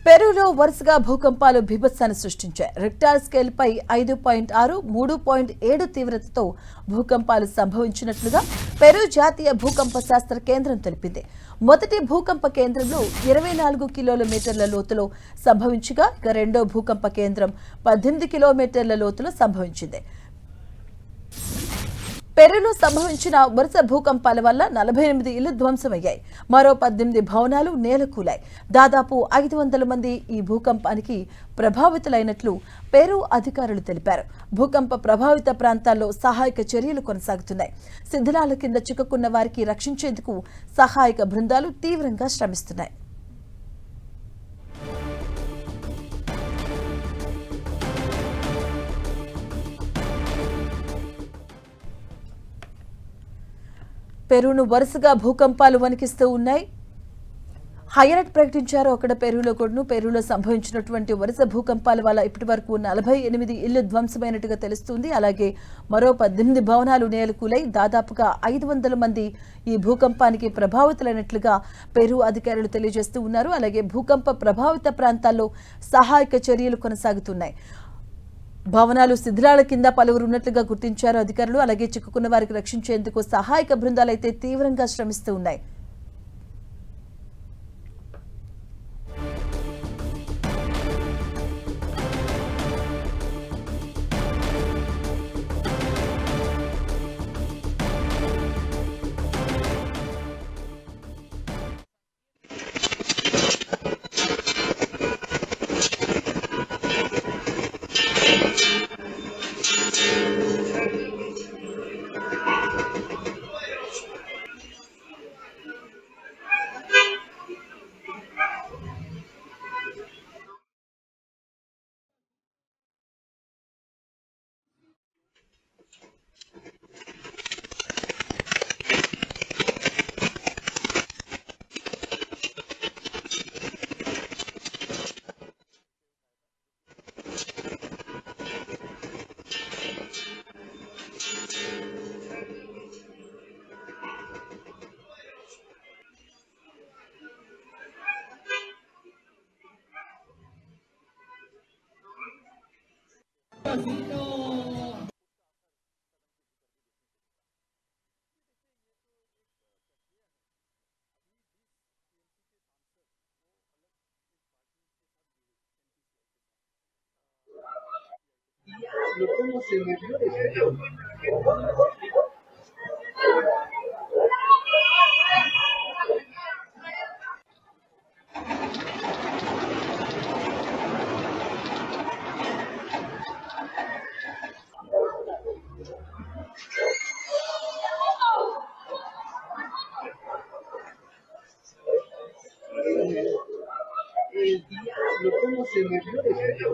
పెరూలో వరుసగా భూకంపాలు బీభత్సాన్ని సృష్టించాయి. రిక్టార్ స్కేల్ పై 5.6, 3.7 తీవ్రతతో భూకంపాలు సంభవించినట్లుగా పెరూ జాతీయ భూకంప శాస్త్ర కేంద్రం తెలిపింది. మొదటి భూకంప కేంద్రంలో 24 కిలోమీటర్ల లోతులో సంభవించగా ఇక రెండో భూకంప కేంద్రం 18 కిలోమీటర్ల లోతులో సంభవించింది. పెరూలో సంభవించిన వరుస భూకంపాల వల్ల 48 ఇళ్లు ధ్వంసమయ్యాయి. మరో 18 భవనాలు నేలకూలాయి. దాదాపు 500 మంది ఈ భూకంపానికి ప్రభావితులైనట్లు పెరూ అధికారులు తెలిపారు. భూకంప ప్రభావిత ప్రాంతాల్లో సహాయక చర్యలు కొనసాగుతున్నాయి. శిథిలాల కింద చిక్కుకున్న వారికి రక్షించేందుకు సహాయక బృందాలు తీవ్రంగా శ్రమిస్తున్నాయి. పెరూను వరుసగా భూకంపాలు వణికిస్తూ ఉన్నాయి. హైలైట్ ప్రకటించారు అక్కడ పెరూలో సంభవించినటువంటి వరుస భూకంపాల వల్ల ఇప్పటి వరకు 48 ఇళ్లు ధ్వంసమైనట్టుగా తెలుస్తుంది. అలాగే మరో 18 భవనాలు నేలకూలై దాదాపుగా 500 మంది ఈ భూకంపానికి ప్రభావితులైనట్లుగా పెరూ అధికారులు తెలియజేస్తూ ఉన్నారు. అలాగే భూకంప ప్రభావిత ప్రాంతాల్లో సహాయక చర్యలు కొనసాగుతున్నాయి. భవనాలు శిథిలాల కింద పలువురు ఉన్నట్లుగా గుర్తించారు అధికారులు. అలాగే చిక్కుకున్న వారికి రక్షించేందుకు సహాయక బృందాలైతే తీవ్రంగా శ్రమిస్తూ ఉన్నాయి. ¿Cómo se murió de frío? El diablo, ¿cómo se murió de frío?